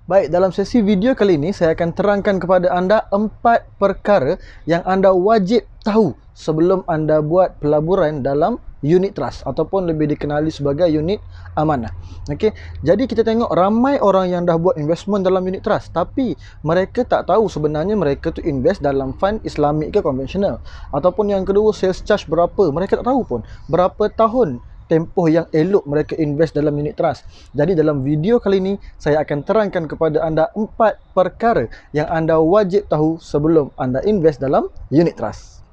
Baik, dalam sesi video kali ini saya akan terangkan kepada anda 4 perkara yang anda wajib tahu sebelum anda buat pelaburan dalam unit trust ataupun lebih dikenali sebagai unit amanah. Okey, jadi kita tengok ramai orang yang dah buat investment dalam unit trust tapi mereka tak tahu sebenarnya mereka tu invest dalam fund Islamik ke konvensional. Ataupun yang kedua, sales charge berapa, mereka tak tahu pun. Berapa tahun tempoh yang elok mereka invest dalam unit trust. Jadi dalam video kali ini saya akan terangkan kepada anda 4 perkara yang anda wajib tahu sebelum anda invest dalam unit trust.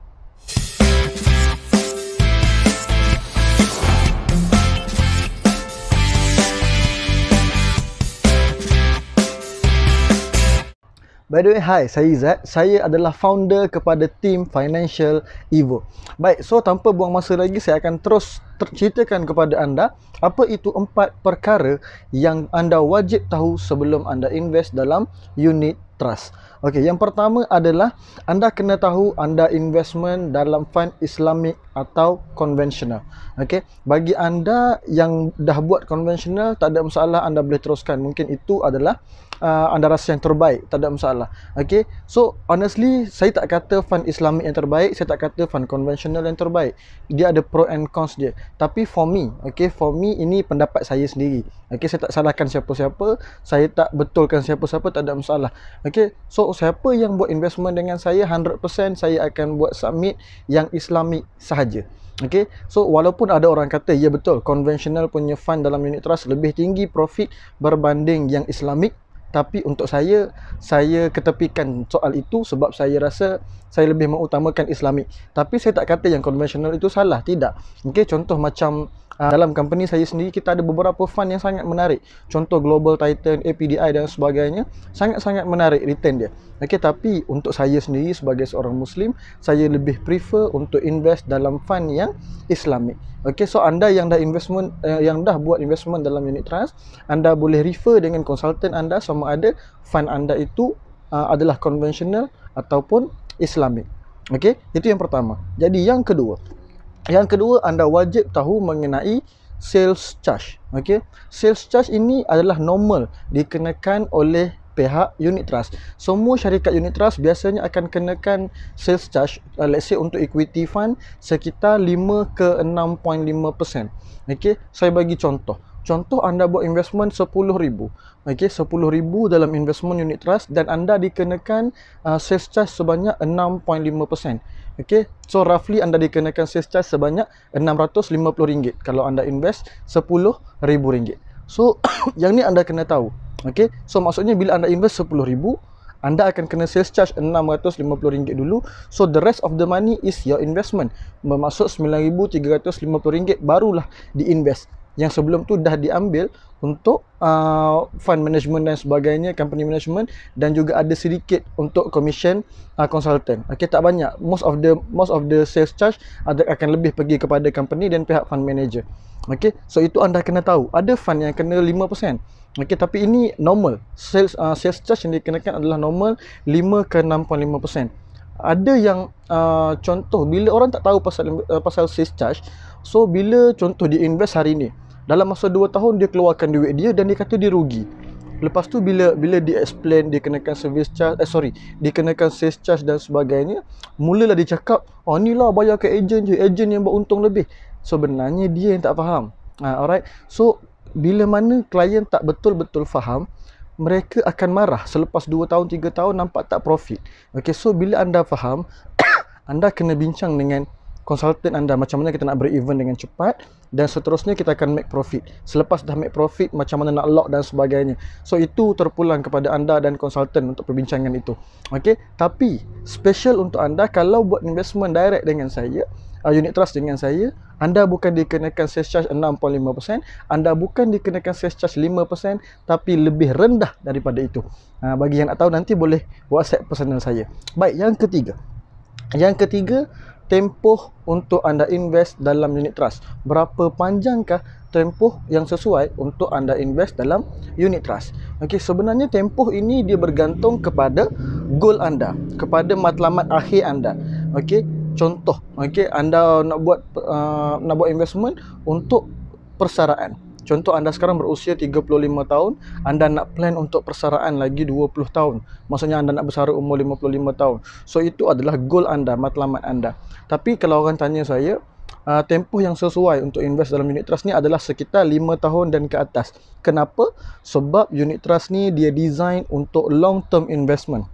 By the way, hi, saya Izzat. Saya adalah founder kepada tim Financial Evo. Baik, so tanpa buang masa lagi, saya akan terus ceritakan kepada anda apa itu 4 perkara yang anda wajib tahu sebelum anda invest dalam unit trust. Okey, yang pertama adalah anda kena tahu anda investment dalam fund Islamik atau konvensional. Okey, bagi anda yang dah buat konvensional tak ada masalah, anda boleh teruskan. Mungkin itu adalah anda rasa yang terbaik, tak ada masalah. Okay, so honestly saya tak kata fund Islamik yang terbaik, saya tak kata fund konvensional yang terbaik. Dia ada pro and cons dia. Tapi for me, okay, for me ini pendapat saya sendiri. Okay, saya tak salahkan siapa-siapa, saya tak betulkan siapa-siapa, tak ada masalah. Okay, so siapa yang buat investment dengan saya 100% saya akan buat submit yang Islamik sahaja. Okay, so walaupun ada orang kata ya betul konvensional punya fund dalam unit trust lebih tinggi profit berbanding yang Islamik, tapi untuk saya ketepikan soal itu sebab saya rasa saya lebih mengutamakan Islamik. Tapi saya tak kata yang konvensional itu salah, tidak. Okey, contoh macam dalam company saya sendiri kita ada beberapa fund yang sangat menarik. Contoh Global Titan, APDI dan sebagainya, sangat-sangat menarik return dia. Okey, tapi untuk saya sendiri sebagai seorang Muslim, saya lebih prefer untuk invest dalam fund yang Islamik. Okey, so anda yang dah buat investment dalam unit trust, anda boleh refer dengan konsultan anda sama ada fund anda itu adalah konvensional ataupun Islamik. Okey, itu yang pertama. Jadi yang kedua anda wajib tahu mengenai sales charge. Okey, sales charge ini adalah normal dikenakan oleh pihak unit trust. Semua syarikat unit trust biasanya akan kenakan sales charge, let's say untuk equity fund sekitar 5 ke 6.5%. Okey, saya bagi contoh. Contoh anda buat investment 10,000. Okey, 10,000 dalam investment unit trust dan anda dikenakan sales charge sebanyak 6.5%. Okey, so roughly anda dikenakan sales charge sebanyak RM650 kalau anda invest RM10,000. So yang ni anda kena tahu. Okey, so maksudnya bila anda invest 10,000, anda akan kena sales charge RM650 dulu. So the rest of the money is your investment. Bermaksud RM9,350 barulah diinvest. Yang sebelum tu dah diambil untuk fund management dan sebagainya, company management, dan juga ada sedikit untuk commission consultant. Okey, tak banyak. Most of the sales charge akan lebih pergi kepada company dan pihak fund manager. Okey, so itu anda kena tahu. Ada fund yang kena 5%. Okey, tapi ini normal. Sales charge yang dikenakan adalah normal 5 ke 6.5%. Ada yang contoh bila orang tak tahu pasal sales charge, so bila contoh dia invest hari ni, dalam masa 2 tahun dia keluarkan duit dia dan dia kata dia rugi. Lepas tu bila dia explain dia kenakan service charge, dikenakan sales charge dan sebagainya, mulalah dia cakap, "Oh ni lah bayar ke ejen je, ejen yang beruntung lebih." Sebenarnya dia yang tak faham. Alright. So bila mana klien tak betul-betul faham, mereka akan marah selepas 2 tahun 3 tahun nampak tak profit. Okey, so bila anda faham, anda kena bincang dengan konsultan anda macam mana kita nak break even dengan cepat dan seterusnya kita akan make profit. Selepas dah make profit, macam mana nak lock dan sebagainya. So itu terpulang kepada anda dan konsultan untuk perbincangan itu. Okey, tapi special untuk anda kalau buat investment direct dengan saya, unit trust dengan saya, anda bukan dikenakan sales charge 6.5%, anda bukan dikenakan sales charge 5%, tapi lebih rendah daripada itu. Bagi yang nak tahu nanti boleh WhatsApp personal saya. Baik, yang ketiga, tempoh untuk anda invest dalam unit trust. Berapa panjangkah tempoh yang sesuai untuk anda invest dalam unit trust? Okey, sebenarnya tempoh ini dia bergantung kepada goal anda, kepada matlamat akhir anda. Okey, contoh, okey, anda nak buat investment untuk persaraan. Contoh anda sekarang berusia 35 tahun, anda nak plan untuk persaraan lagi 20 tahun. Maksudnya anda nak bersara umur 55 tahun. So itu adalah goal anda, matlamat anda. Tapi kalau orang tanya saya, tempoh yang sesuai untuk invest dalam unit trust ni adalah sekitar 5 tahun dan ke atas. Kenapa? Sebab unit trust ni dia design untuk long term investment.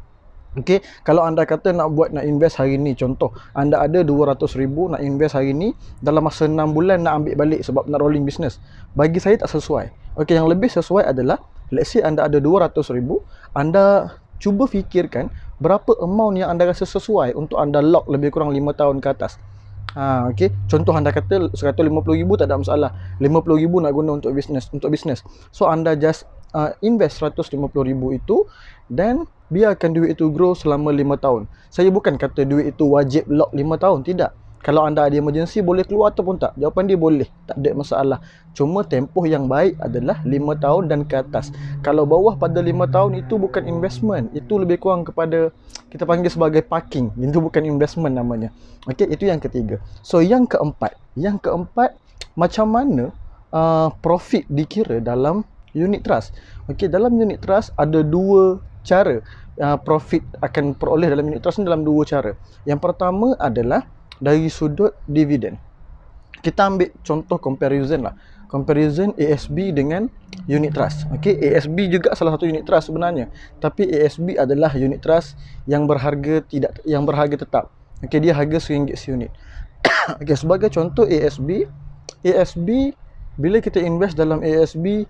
Okey, kalau anda kata nak invest hari ni, contoh anda ada 200,000 nak invest hari ni, dalam masa 6 bulan nak ambil balik sebab nak rolling business. Bagi saya tak sesuai. Okey, yang lebih sesuai adalah let's say anda ada 200,000, anda cuba fikirkan berapa amount yang anda rasa sesuai untuk anda lock lebih kurang 5 tahun ke atas. Okey, contoh anda kata 150,000 tak ada masalah. 50,000 nak guna untuk bisnes. So anda just invest 150,000 itu dan biarkan duit itu grow selama 5 tahun. Saya bukan kata duit itu wajib lock 5 tahun, tidak. Kalau anda ada emergency boleh keluar ataupun tak. Jawapan dia boleh, tak ada masalah. Cuma tempoh yang baik adalah 5 tahun dan ke atas. Kalau bawah pada 5 tahun itu bukan investment. Itu lebih kurang kepada kita panggil sebagai parking. Itu bukan investment namanya. Okey, itu yang ketiga. So yang keempat, macam mana profit dikira dalam unit trust. Okey, dalam unit trust ada dua cara profit akan peroleh dalam unit trust ni, dalam dua cara. Yang pertama adalah dari sudut dividen. Kita ambil contoh comparison lah. Comparison ASB dengan unit trust. Okey, ASB juga salah satu unit trust sebenarnya. Tapi ASB adalah unit trust yang berharga tetap. Okey, dia harga RM1 seunit. Okey, sebagai contoh ASB bila kita invest dalam ASB,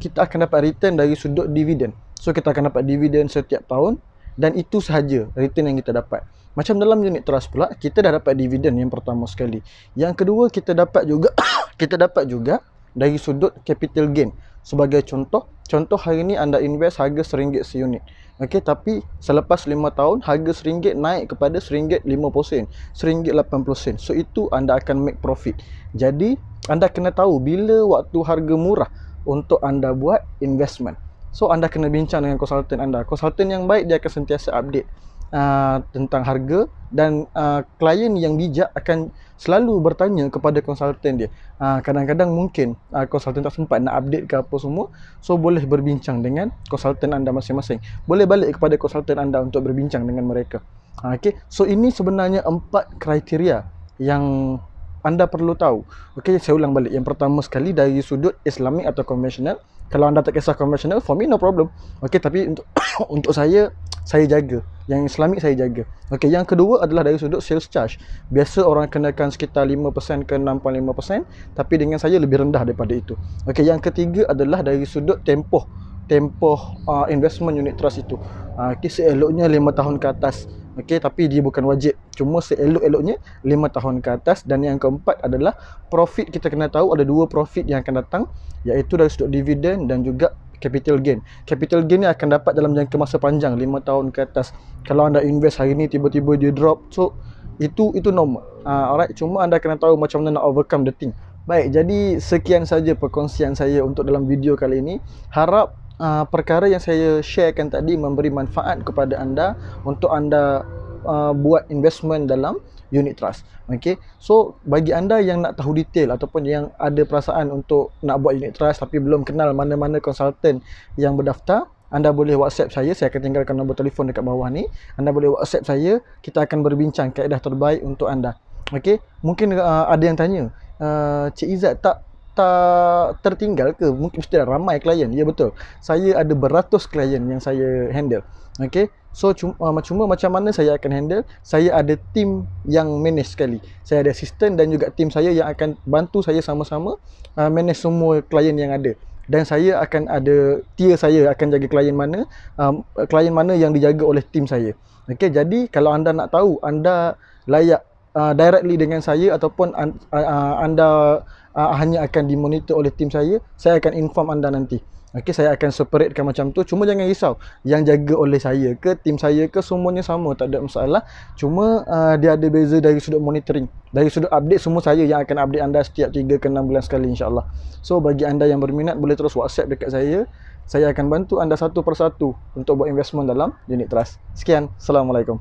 kita akan dapat return dari sudut dividen. So kita akan dapat dividen setiap tahun dan itu sahaja return yang kita dapat. Macam dalam unit trust pula, kita dah dapat dividen yang pertama sekali. Yang kedua, kita dapat juga dari sudut capital gain. Sebagai contoh hari ni anda invest harga RM1 seunit. Okey, tapi selepas 5 tahun harga RM1 naik kepada RM1.50, RM1.80. So itu anda akan make profit. Jadi anda kena tahu bila waktu harga murah untuk anda buat investment. So anda kena bincang dengan konsultan anda. Konsultan yang baik dia akan sentiasa update tentang harga, dan klien yang bijak akan selalu bertanya kepada konsultan dia. Kadang-kadang mungkin konsultan tak sempat nak update ke apa semua, so boleh berbincang dengan konsultan anda masing-masing. Boleh balik kepada konsultan anda untuk berbincang dengan mereka. Okey, so ini sebenarnya 4 kriteria yang anda perlu tahu. Okey, saya ulang balik. Yang pertama sekali dari sudut Islamic atau konvensional. Kalau anda tak kisah konvensional, for me no problem. Okey, tapi untuk saya jaga. Yang Islamic saya jaga. Okey, yang kedua adalah dari sudut sales charge. Biasa orang kenakan sekitar 5% ke 6.5%, tapi dengan saya lebih rendah daripada itu. Okey, yang ketiga adalah dari sudut tempoh investment unit trust itu. Okey, seeloknya 5 tahun ke atas. Okey, tapi dia bukan wajib. Cuma seelok-eloknya 5 tahun ke atas. Dan yang keempat adalah profit. Kita kena tahu ada dua profit yang akan datang, iaitu dari sudut dividen dan juga capital gain. Capital gain ni akan dapat dalam jangka masa panjang, 5 tahun ke atas. Kalau anda invest hari ni tiba-tiba dia drop, so itu normal. Alright, cuma anda kena tahu macam mana nak overcome the thing. Baik, jadi sekian saja perkongsian saya untuk dalam video kali ini. Harap perkara yang saya sharekan tadi memberi manfaat kepada anda untuk anda buat investment dalam unit trust. Okey, so bagi anda yang nak tahu detail ataupun yang ada perasaan untuk nak buat unit trust tapi belum kenal mana-mana konsultan yang berdaftar, anda boleh WhatsApp saya akan tinggalkan nombor telefon dekat bawah ni. Anda boleh WhatsApp saya, kita akan berbincang kaedah terbaik untuk anda. Okey, mungkin ada yang tanya, Cik Izzat tak tertinggal ke? Mungkin mesti ada ramai klien. Ya, betul. Saya ada beratus klien yang saya handle. Okey. So cuma macam mana saya akan handle? Saya ada tim yang manage sekali. Saya ada assistant dan juga tim saya yang akan bantu saya sama-sama manage semua klien yang ada. Dan saya akan ada tier, saya akan jaga klien mana yang dijaga oleh tim saya. Okey, jadi kalau anda nak tahu anda layak directly dengan saya ataupun anda hanya akan dimonitor oleh tim saya akan inform anda nanti. Okey, saya akan separatekan macam tu. Cuma jangan risau, yang jaga oleh saya ke tim saya ke semuanya sama, tak ada masalah. Cuma dia ada beza dari sudut monitoring, dari sudut update, semua saya yang akan update anda setiap 3 ke 6 bulan sekali, insya-Allah. So bagi anda yang berminat boleh terus WhatsApp dekat saya akan bantu anda satu persatu untuk buat investment dalam unit trust. Sekian, Assalamualaikum.